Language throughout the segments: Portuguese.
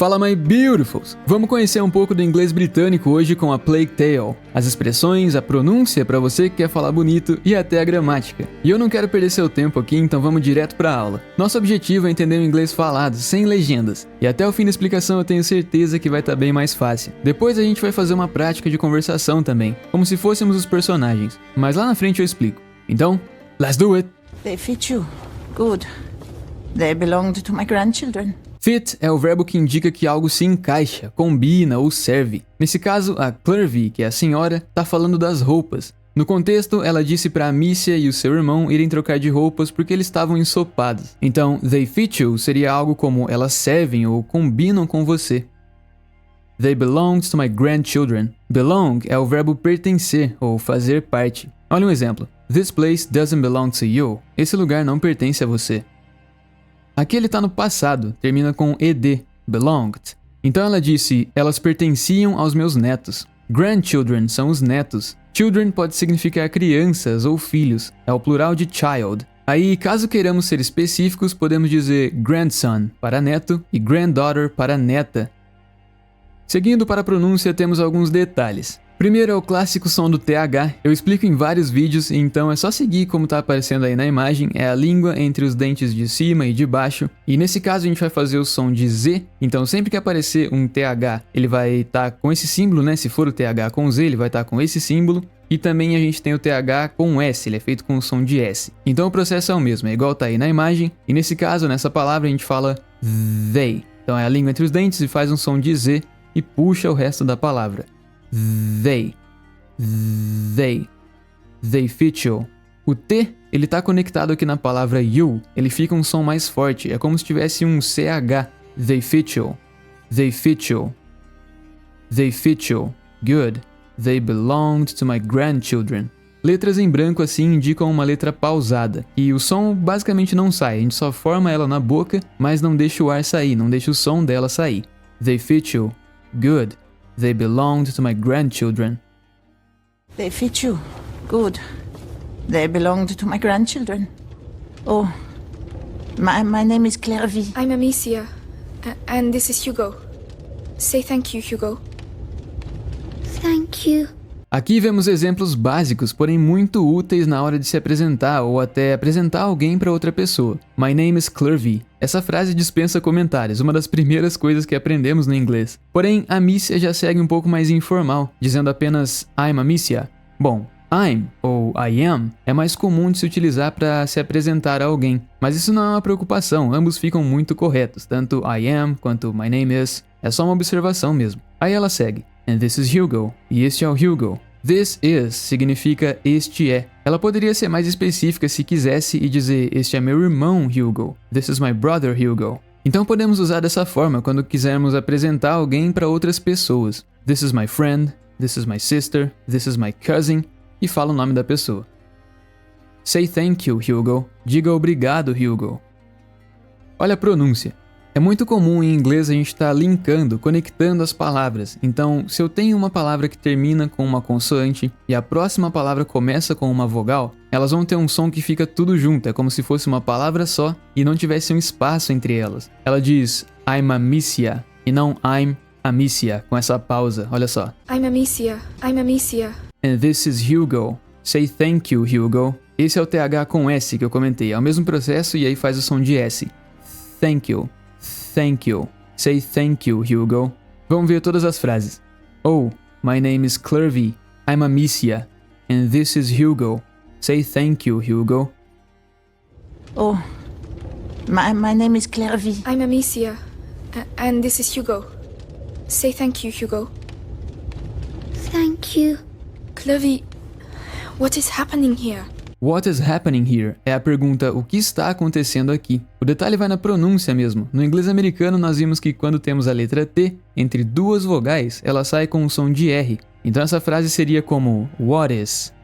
Fala, my beautifuls! Vamos conhecer um pouco do inglês britânico hoje com a Plague Tale. As expressões, a pronúncia para você que quer falar bonito e até a gramática. E eu não quero perder seu tempo aqui, então vamos direto para a aula. Nosso objetivo é entender o inglês falado, sem legendas. E até o fim da explicação eu tenho certeza que vai estar bem mais fácil. Depois a gente vai fazer uma prática de conversação também, como se fôssemos os personagens. Mas lá na frente eu explico. Então, let's do it! They fit you. Good. They belonged to my grandchildren. Fit é o verbo que indica que algo se encaixa, combina ou serve. Nesse caso, a Clervie, que é a senhora, tá falando das roupas. No contexto, ela disse para Amicia e o seu irmão irem trocar de roupas porque eles estavam ensopados. Então, they fit you seria algo como elas servem ou combinam com você. They belonged to my grandchildren. Belong é o verbo pertencer ou fazer parte. Olha um exemplo. This place doesn't belong to you. Esse lugar não pertence a você. Aqui ele tá no passado, termina com ed, belonged. Então ela disse, elas pertenciam aos meus netos. Grandchildren são os netos. Children pode significar crianças ou filhos, é o plural de child. Aí, caso queiramos ser específicos, podemos dizer grandson para neto e granddaughter para neta. Seguindo para a pronúncia, temos alguns detalhes. Primeiro é o clássico som do TH, eu explico em vários vídeos, então é só seguir como está aparecendo aí na imagem, é a língua entre os dentes de cima e de baixo, e nesse caso a gente vai fazer o som de Z, então sempre que aparecer um TH, ele vai estar com esse símbolo, né? Se for o TH com Z, ele vai estar com esse símbolo, e também a gente tem o TH com S, ele é feito com o som de S. Então o processo é o mesmo, é igual tá aí na imagem, e nesse caso, nessa palavra, a gente fala they. Então é a língua entre os dentes e faz um som de Z e puxa o resto da palavra. They fit you. O T, ele tá conectado aqui na palavra you, ele fica um som mais forte, é como se tivesse um CH. They fit you. They fit you. They fit you. Good. They belonged to my grandchildren. Letras em branco assim indicam uma letra pausada, e o som basicamente não sai, a gente só forma ela na boca, mas não deixa o ar sair, não deixa o som dela sair. They fit you. Good. They belonged to my grandchildren. They fit you. Good. They belonged to my grandchildren. Oh, my name is Clervie. I'm Amicia, and this is Hugo. Say thank you, Hugo. Thank you. Aqui vemos exemplos básicos, porém muito úteis na hora de se apresentar ou até apresentar alguém para outra pessoa. My name is Clervie. Essa frase dispensa comentários, uma das primeiras coisas que aprendemos no inglês. Porém, Amicia já segue um pouco mais informal, dizendo apenas I'm Amicia. Bom, I'm ou I am é mais comum de se utilizar para se apresentar a alguém, mas isso não é uma preocupação, ambos ficam muito corretos, tanto I am quanto my name is. É só uma observação mesmo. Aí ela segue. And this is Hugo. E este é o Hugo. This is significa este é. Ela poderia ser mais específica se quisesse e dizer este é meu irmão Hugo. This is my brother Hugo. Então podemos usar dessa forma quando quisermos apresentar alguém para outras pessoas. This is my friend. This is my sister. This is my cousin. E fala o nome da pessoa. Say thank you, Hugo. Diga obrigado, Hugo. Olha a pronúncia. É muito comum em inglês a gente estar linkando, conectando as palavras. Então, se eu tenho uma palavra que termina com uma consoante e a próxima palavra começa com uma vogal, elas vão ter um som que fica tudo junto, é como se fosse uma palavra só e não tivesse um espaço entre elas. Ela diz I'm Amicia e não I'm Amicia, com essa pausa, olha só. I'm Amicia. I'm Amicia. And this is Hugo. Say thank you, Hugo. Esse é o TH com S que eu comentei, é o mesmo processo e aí faz o som de S. Thank you. Thank you. Say thank you, Hugo. Vamos ver todas as frases. Oh, my name is Clervie. I'm Amicia. And this is Hugo. Say thank you, Hugo. Oh, my name is Clervie. I'm Amicia, and this is Hugo. Say thank you, Hugo. Thank you. Clervie, what is happening here? What is happening here? É a pergunta o que está acontecendo aqui. O detalhe vai na pronúncia mesmo. No inglês americano nós vimos que quando temos a letra T entre duas vogais, ela sai com um som de R. Então essa frase seria como What is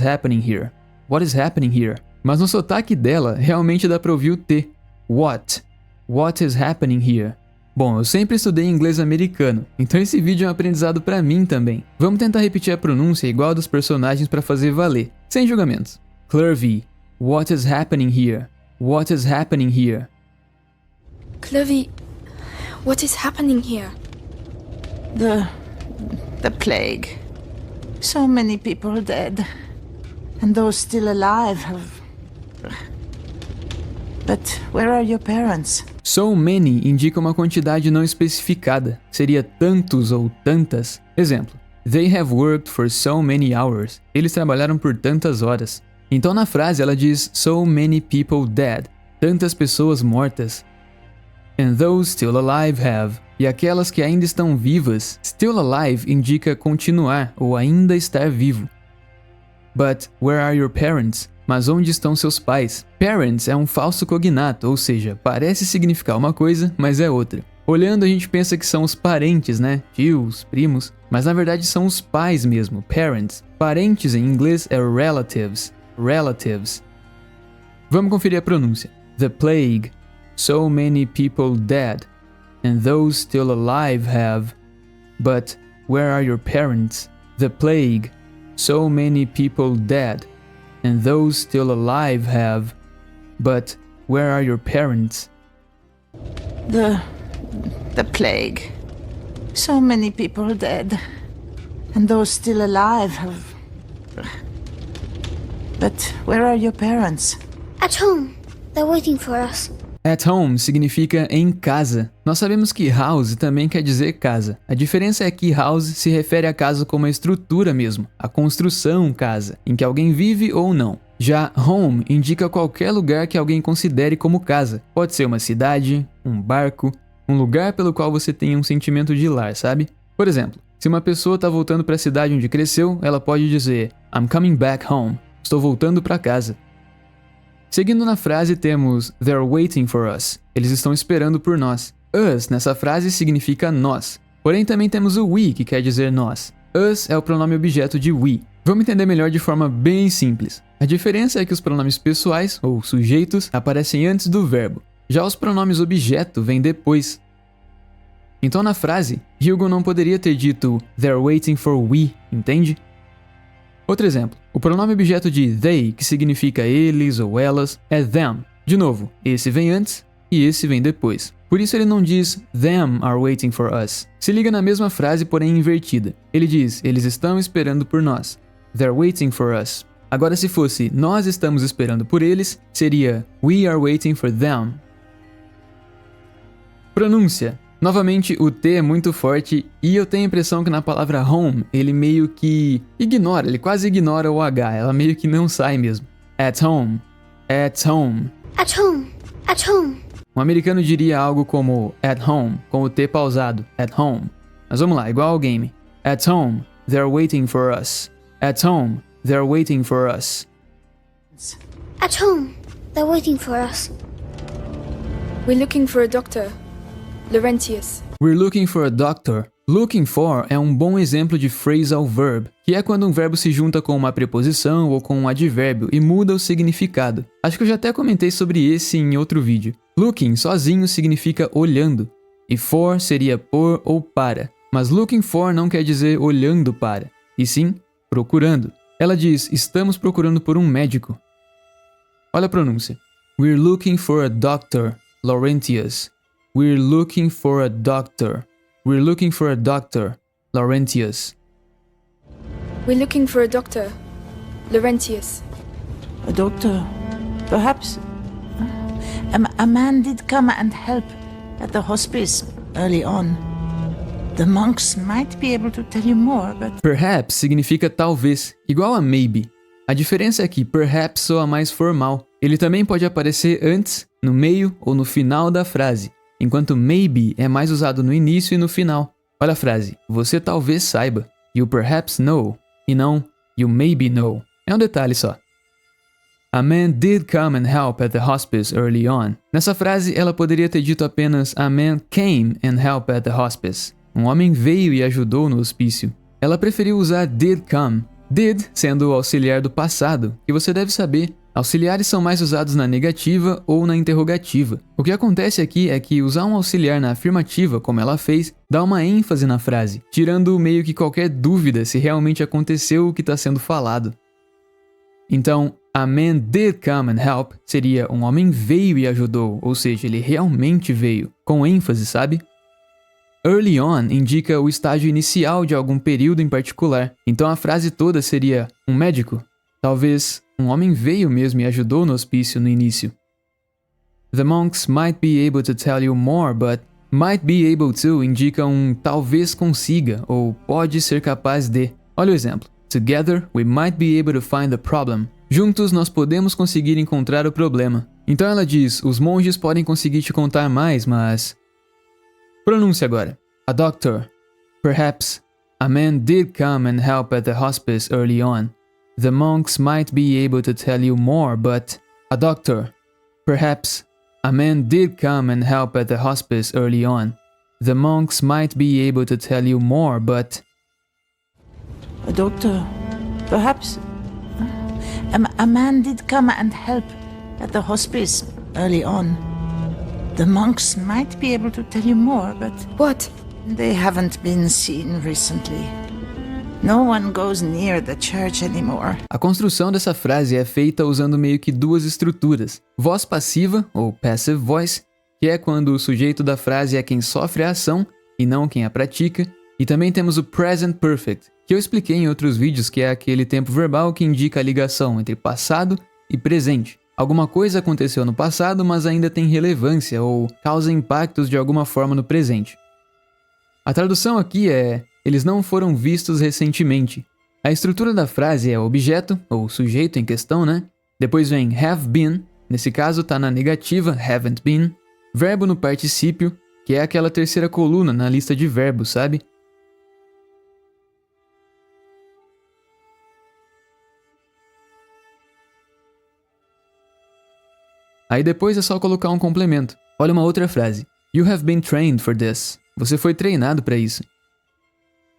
happening here? What is happening here? Mas no sotaque dela realmente dá para ouvir o T. What is happening here? Bom, eu sempre estudei inglês americano, então esse vídeo é um aprendizado pra mim também. Vamos tentar repetir a pronúncia igual a dos personagens pra fazer valer, sem julgamentos. Clervie, what is happening here? What is happening here? Clervie, What is happening here? The plague. So many people dead. And those still alive have... But where are your parents? So many indica uma quantidade não especificada. Seria tantos ou tantas. Exemplo. They have worked for so many hours. Eles trabalharam por tantas horas. Então na frase ela diz so many people dead. Tantas pessoas mortas. And those still alive have. E aquelas que ainda estão vivas. Still alive indica continuar ou ainda estar vivo. But where are your parents? Mas onde estão seus pais? Parents é um falso cognato, ou seja, parece significar uma coisa, mas é outra. Olhando a gente pensa que são os parentes, né? Tios, primos, mas na verdade são os pais mesmo, parents. Parentes em inglês é relatives, relatives. Vamos conferir a pronúncia. The plague, so many people dead, and those still alive have. But where are your parents? The plague, so many people dead, and those still alive have. But where are your parents? The plague. So many people dead. And those still alive have... But where are your parents? At home. They're waiting for us. At home significa em casa. Nós sabemos que house também quer dizer casa. A diferença é que house se refere a casa como a estrutura mesmo, a construção casa, em que alguém vive ou não. Já home indica qualquer lugar que alguém considere como casa. Pode ser uma cidade, um barco, um lugar pelo qual você tenha um sentimento de lar, sabe? Por exemplo, se uma pessoa está voltando para a cidade onde cresceu, ela pode dizer I'm coming back home. Estou voltando para casa. Seguindo na frase temos They're waiting for us. Eles estão esperando por nós. Us nessa frase significa nós. Porém também temos o we, que quer dizer nós. Us é o pronome objeto de we. Vamos entender melhor de forma bem simples. A diferença é que os pronomes pessoais, ou sujeitos, aparecem antes do verbo. Já os pronomes objeto vêm depois. Então na frase, Hugo não poderia ter dito They're waiting for we, entende? Outro exemplo, o pronome objeto de they, que significa eles ou elas, é them. De novo, esse vem antes e esse vem depois. Por isso ele não diz them are waiting for us. Se liga na mesma frase, porém invertida. Ele diz, eles estão esperando por nós. They're waiting for us. Agora se fosse nós estamos esperando por eles, seria we are waiting for them. Pronúncia. Novamente, o T é muito forte e eu tenho a impressão que na palavra home, ele meio que ignora, ele quase ignora o H, ela meio que não sai mesmo. At home, at home. At home. At home. Um americano diria algo como at home, com o T pausado, at home. Mas vamos lá, igual ao game. At home, they're waiting for us. At home, they're waiting for us. At home. They're waiting for us. We're looking for a doctor. Laurentius. We're looking for a doctor. Looking for é um bom exemplo de phrasal verb, que é quando um verbo se junta com uma preposição ou com um advérbio e muda o significado. Acho que eu já até comentei sobre esse em outro vídeo. Looking sozinho significa olhando, e for seria por ou para. Mas looking for não quer dizer olhando para, e sim procurando. Ela diz, estamos procurando por um médico. Olha a pronúncia. We're looking for a doctor, Laurentius. We're looking for a doctor. We're looking for a doctor, Laurentius. We're looking for a doctor. Laurentius. A doctor. Perhaps... A man did come and help at the hospice early on. The monks might be able to tell you more, but... Perhaps significa talvez, igual a maybe. A diferença é que perhaps soa mais formal. Ele também pode aparecer antes, no meio ou no final da frase, enquanto maybe é mais usado no início e no final. Olha a frase, você talvez saiba, you perhaps know, e não you maybe know. É um detalhe só. A man did come and help at the hospice early on. Nessa frase, ela poderia ter dito apenas a man came and helped at the hospice. Um homem veio e ajudou no hospício. Ela preferiu usar did come. Did sendo o auxiliar do passado, que você deve saber. Auxiliares são mais usados na negativa ou na interrogativa. O que acontece aqui é que usar um auxiliar na afirmativa, como ela fez, dá uma ênfase na frase, tirando meio que qualquer dúvida se realmente aconteceu o que está sendo falado. Então, a man did come and help seria um homem veio e ajudou, ou seja, ele realmente veio, com ênfase, sabe? Early on indica o estágio inicial de algum período em particular. Então a frase toda seria um médico. Talvez um homem veio mesmo e ajudou no hospício no início. The monks might be able to tell you more, but might be able to indica um talvez consiga ou pode ser capaz de. Olha o exemplo. Together we might be able to find the problem. Juntos nós podemos conseguir encontrar o problema. Então ela diz, os monges podem conseguir te contar mais, mas... Pronúncia agora. A doctor. Perhaps a man did come and help at the hospice early on. The monks might be able to tell you more, but... A doctor. Perhaps a man did come and help at the hospice early on. The monks might be able to tell you more, but... A doctor. Perhaps a man did come and help at the hospice early on. The monks might be able to tell you more, but What? they haven't been seen recently. No one goes near the church anymore. A construção dessa frase é feita usando meio que duas estruturas. Voz passiva, ou passive voice, que é quando o sujeito da frase é quem sofre a ação e não quem a pratica. E também temos o present perfect, que eu expliquei em outros vídeos, que é aquele tempo verbal que indica a ligação entre passado e presente. Alguma coisa aconteceu no passado, mas ainda tem relevância ou causa impactos de alguma forma no presente. A tradução aqui é: eles não foram vistos recentemente. A estrutura da frase é objeto, ou sujeito em questão, né? Depois vem have been, nesse caso tá na negativa, haven't been. Verbo no particípio, que é aquela terceira coluna na lista de verbos, sabe? Aí depois é só colocar um complemento. Olha uma outra frase. You have been trained for this. Você foi treinado para isso.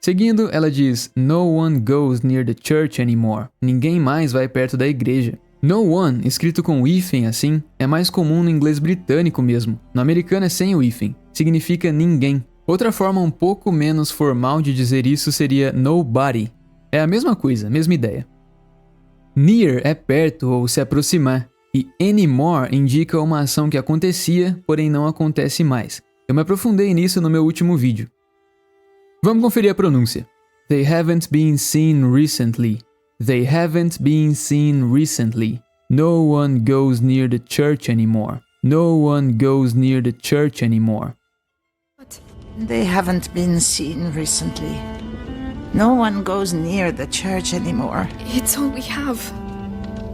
Seguindo, ela diz, no one goes near the church anymore. Ninguém mais vai perto da igreja. No one, escrito com hífen assim, é mais comum no inglês britânico mesmo. No americano é sem o hífen. Significa ninguém. Outra forma um pouco menos formal de dizer isso seria nobody. É a mesma coisa, mesma ideia. Near é perto ou se aproximar. E anymore indica uma ação que acontecia, porém não acontece mais. Eu me aprofundei nisso no meu último vídeo. Vamos conferir a pronúncia. They haven't been seen recently. They haven't been seen recently. No one goes near the church anymore. No one goes near the church anymore. What? They haven't been seen recently. No one goes near the church anymore. It's all we have.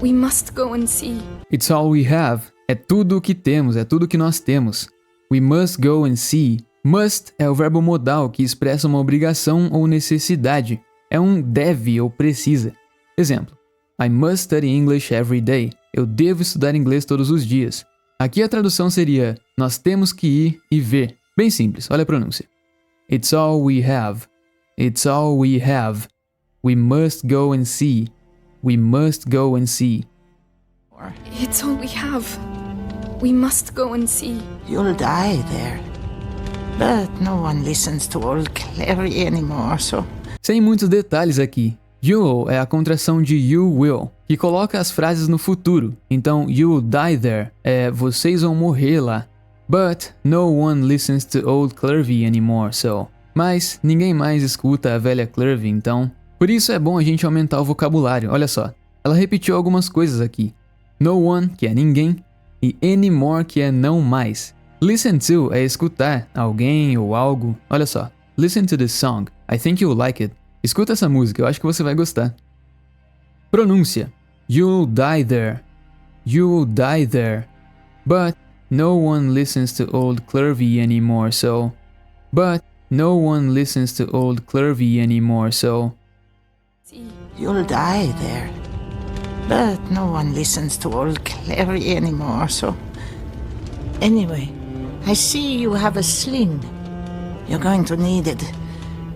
We must go and see. It's all we have. É tudo o que temos, é tudo que nós temos. We must go and see. Must é o verbo modal que expressa uma obrigação ou necessidade. É um deve ou precisa. Exemplo. I must study English every day. Eu devo estudar inglês todos os dias. Aqui a tradução seria, nós temos que ir e ver. Bem simples, olha a pronúncia. It's all we have. It's all we have. We must go and see. We must go and see. It's all we have. We must go and see. You'll die there. But no one listens to old Clary anymore, so... Sem muitos detalhes aqui. You'll é a contração de you will, que coloca as frases no futuro. Então, you'll die there é vocês vão morrer lá. But no one listens to old Clary anymore, so... Mas ninguém mais escuta a velha Clary, então... Por isso é bom a gente aumentar o vocabulário, olha só. Ela repetiu algumas coisas aqui. No one, que é ninguém, e anymore, que é não mais. Listen to é escutar alguém ou algo. Olha só. Listen to this song. I think you'll like it. Escuta essa música, eu acho que você vai gostar. Pronúncia. You'll die there. You'll die there. But no one listens to old Clary anymore, so... But no one listens to old Clary anymore, so... See. You'll die there. But no one listens to old Clary anymore, so... Anyway, I see you have a sling. You're going to need it.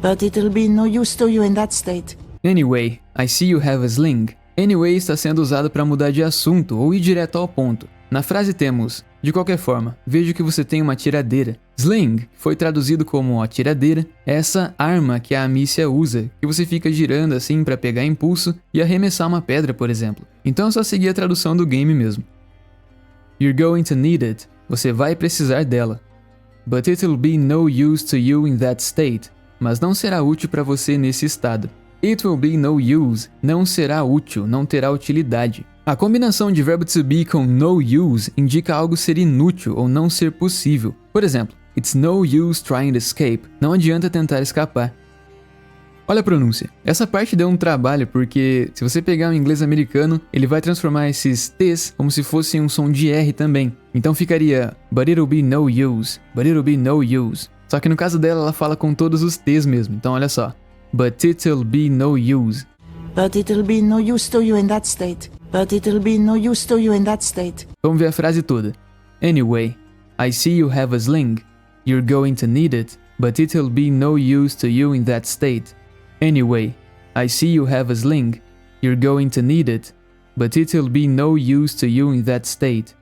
But it'll be no use to you in that state. Anyway, I see you have a sling. Anyway está sendo usado para mudar de assunto ou ir direto ao ponto. Na frase temos, de qualquer forma, vejo que você tem uma tiradeira. Sling foi traduzido como atiradeira, é essa arma que a Amicia usa, que você fica girando assim para pegar impulso e arremessar uma pedra, por exemplo. Então é só seguir a tradução do game mesmo. You're going to need it. Você vai precisar dela. But it'll be no use to you in that state. Mas não será útil para você nesse estado. It will be no use. Não será útil, não terá utilidade. A combinação de verbo to be com no use indica algo ser inútil ou não ser possível. Por exemplo, it's no use trying to escape. Não adianta tentar escapar. Olha a pronúncia. Essa parte deu um trabalho porque se você pegar o inglês americano, ele vai transformar esses T's como se fosse um som de R também. Então ficaria but it'll be no use, but it'll be no use. Só que no caso dela, ela fala com todos os T's mesmo. Então olha só. But it'll be no use. But it'll be no use to you in that state. But it'll be no use to you in that state. Vamos ver a frase toda. Anyway, I see you have a sling. You're going to need it, but it'll be no use to you in that state. Anyway, I see you have a sling. You're going to need it, but it'll be no use to you in that state.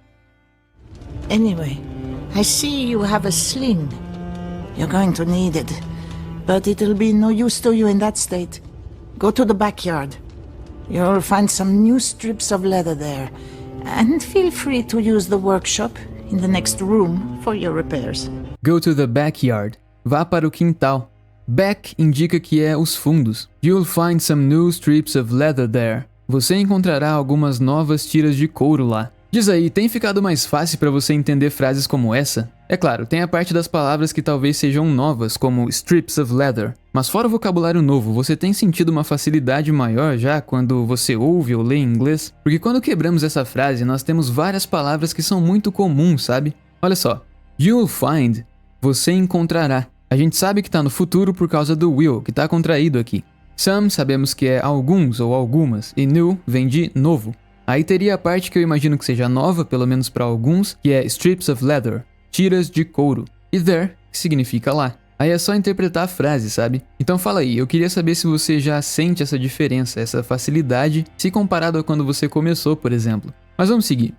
Anyway, I see you have a sling. You're going to need it, but it'll be no use to you in that state. Go to the backyard. You'll find some new strips of leather there, and feel free to use the workshop in the next room for your repairs. Go to the backyard. Vá para o quintal. Back indica que é os fundos. You'll find some new strips of leather there. Você encontrará algumas novas tiras de couro lá. Diz aí, tem ficado mais fácil para você entender frases como essa? É claro, tem a parte das palavras que talvez sejam novas, como strips of leather. Mas fora o vocabulário novo, você tem sentido uma facilidade maior já quando você ouve ou lê em inglês? Porque quando quebramos essa frase, nós temos várias palavras que são muito comuns, sabe? Olha só. You'll find. Você encontrará. A gente sabe que está no futuro por causa do will, que está contraído aqui. Some sabemos que é alguns ou algumas, e new vem de novo. Aí teria a parte que eu imagino que seja nova, pelo menos para alguns, que é strips of leather, tiras de couro. E there, que significa lá. Aí é só interpretar a frase, sabe? Então fala aí, eu queria saber se você já sente essa diferença, essa facilidade, se comparado a quando você começou, por exemplo. Mas vamos seguir.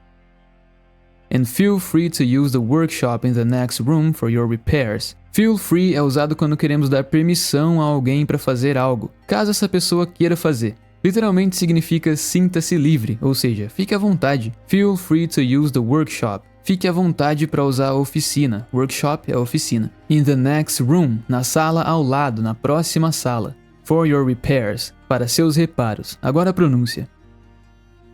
And feel free to use the workshop in the next room for your repairs. Feel free é usado quando queremos dar permissão a alguém para fazer algo, caso essa pessoa queira fazer. Literalmente significa sinta-se livre, ou seja, fique à vontade. Feel free to use the workshop. Fique à vontade para usar a oficina. Workshop é oficina. In the next room, na sala ao lado, na próxima sala. For your repairs, para seus reparos. Agora a pronúncia.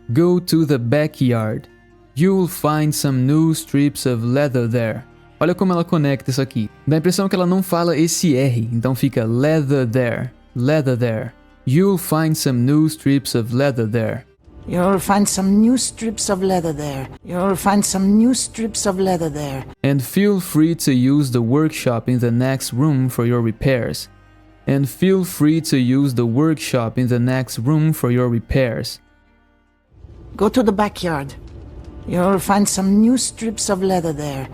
Go to the backyard. You'll find some new strips of leather there. Olha como ela conecta isso aqui. Dá a impressão que ela não fala esse R, então fica leather there, leather there. You'll find some new strips of leather there. You'll find some new strips of leather there. You'll find some new strips of leather there. And feel free to use the workshop in the next room for your repairs. And feel free to use the workshop in the next room for your repairs. Go to the backyard. You'll find some new strips of leather there,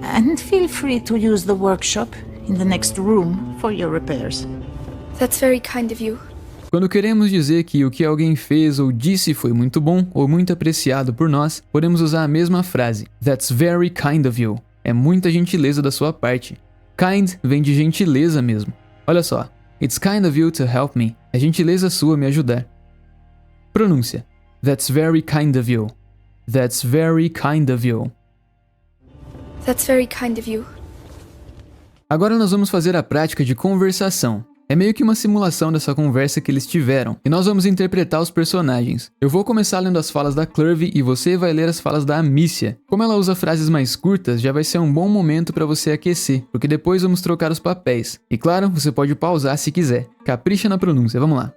and feel free to use the workshop in the next room for your repairs. That's very kind of you. Quando queremos dizer que o que alguém fez ou disse foi muito bom ou muito apreciado por nós, podemos usar a mesma frase. That's very kind of you. É muita gentileza da sua parte. Kind vem de gentileza mesmo. Olha só. It's kind of you to help me. É gentileza sua me ajudar. Pronúncia. That's very kind of you. That's very kind of you. That's very kind of you. Agora nós vamos fazer a prática de conversação. É meio que uma simulação dessa conversa que eles tiveram, e nós vamos interpretar os personagens. Eu vou começar lendo as falas da Clurvy e você vai ler as falas da Amicia. Como ela usa frases mais curtas, já vai ser um bom momento para você aquecer, porque depois vamos trocar os papéis. E claro, você pode pausar se quiser. Capricha na pronúncia, vamos lá.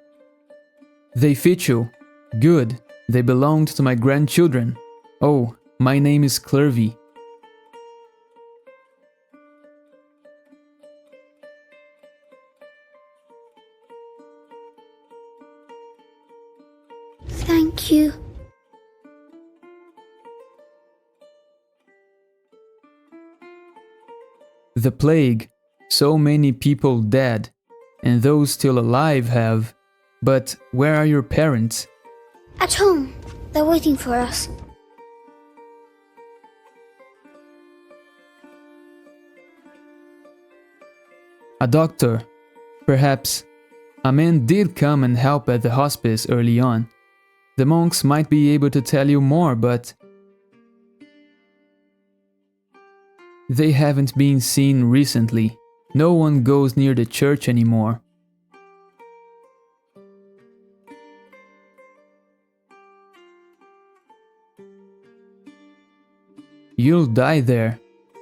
They fit you. Good. They belonged to my grandchildren. Oh, my name is Clurvy. Thank you. The plague. So many people dead, and those still alive have. But where are your parents? At home. They're waiting for us. A doctor. Perhaps. A man did come and help at the hospice early on. The monks might be able to tell you more, but... They haven't been seen recently. No one goes near the church anymore. You'll die there.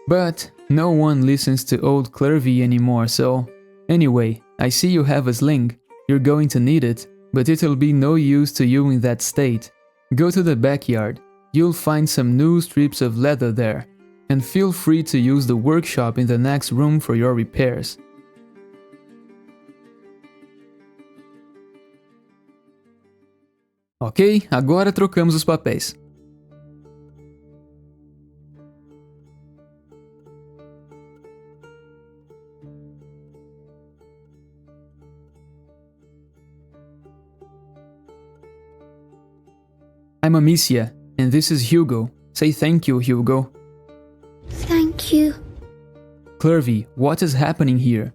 But no one listens to old Clervy anymore, so... Anyway, I see you have a sling. You're going to need it, but it'll be no use to you in that state. Go to the backyard. You'll find some new strips of leather there. And feel free to use the workshop in the next room for your repairs. Ok, agora trocamos os papéis. I'm Amicia, and this is Hugo. Say thank you, Hugo. Thank you. Clervy, what is happening here?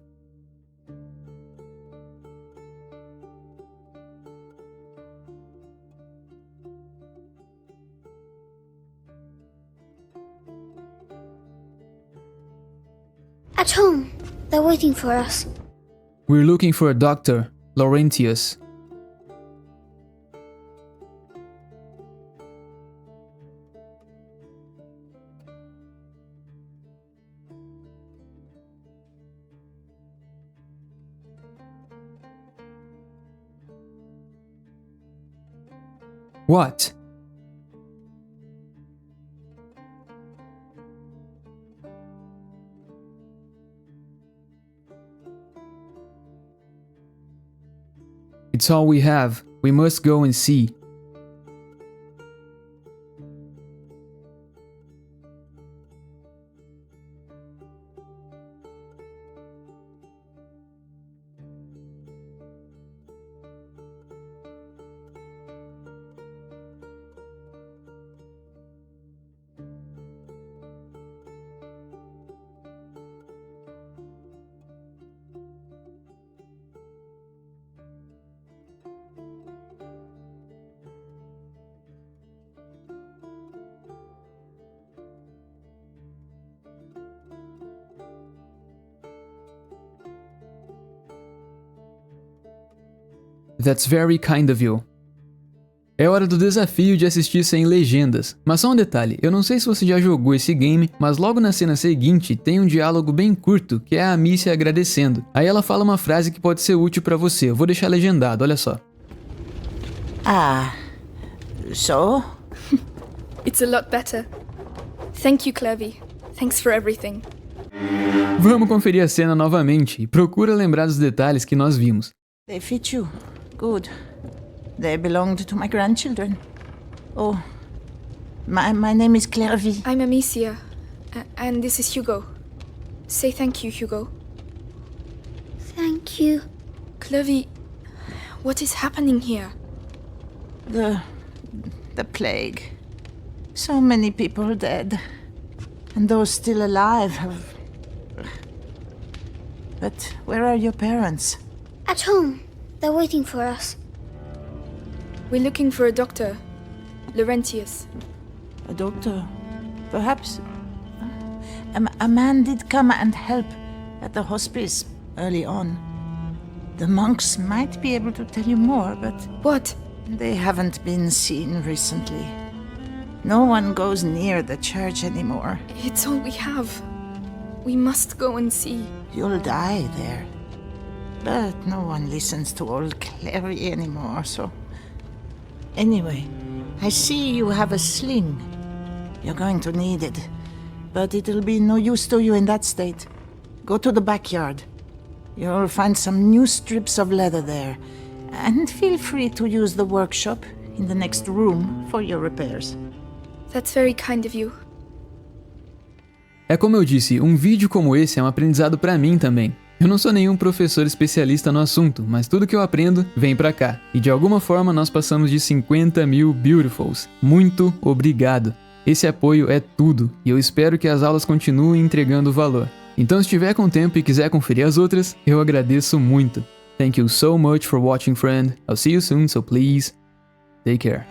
At home. They're waiting for us. We're looking for a doctor, Laurentius. What? It's all we have. We must go and see. That's very kind of you. É hora do desafio de assistir sem legendas. Mas só um detalhe, eu não sei se você já jogou esse game, mas logo na cena seguinte tem um diálogo bem curto, que é a Amicia agradecendo. Aí ela fala uma frase que pode ser útil pra você, eu vou deixar legendado, olha só. So? It's a lot better. Thank you, Clervy. Thanks for everything. Vamos conferir a cena novamente e procura lembrar dos detalhes que nós vimos. They fit you. Good. They belonged to my grandchildren. Oh, my name is Clervy. I'm Amicia, and this is Hugo. Say thank you, Hugo. Thank you. Clervy, what is happening here? The plague. So many people dead. And those still alive have... But where are your parents? At home. They're waiting for us. We're looking for a doctor, Laurentius. A doctor? Perhaps... A man did come and help at the hospice early on. The monks might be able to tell you more, but... What? They haven't been seen recently. No one goes near the church anymore. It's all we have. We must go and see. You'll die there. But no one listens to old Clervy anymore, so... Anyway, I see you have a sling. You're going to need it. But it'll be no use to you in that state. Go to the backyard. You'll find some new strips of leather there. And feel free to use the workshop in the next room for your repairs. That's very kind of you. É como eu disse, um vídeo como esse é um aprendizado pra mim também. Eu não sou nenhum professor especialista no assunto, mas tudo que eu aprendo vem pra cá. E de alguma forma nós passamos de 50 mil Beautifuls. Muito obrigado. Esse apoio é tudo, e eu espero que as aulas continuem entregando valor. Então se tiver com tempo e quiser conferir as outras, eu agradeço muito. Thank you so much for watching, friend. I'll see you soon, so please, take care.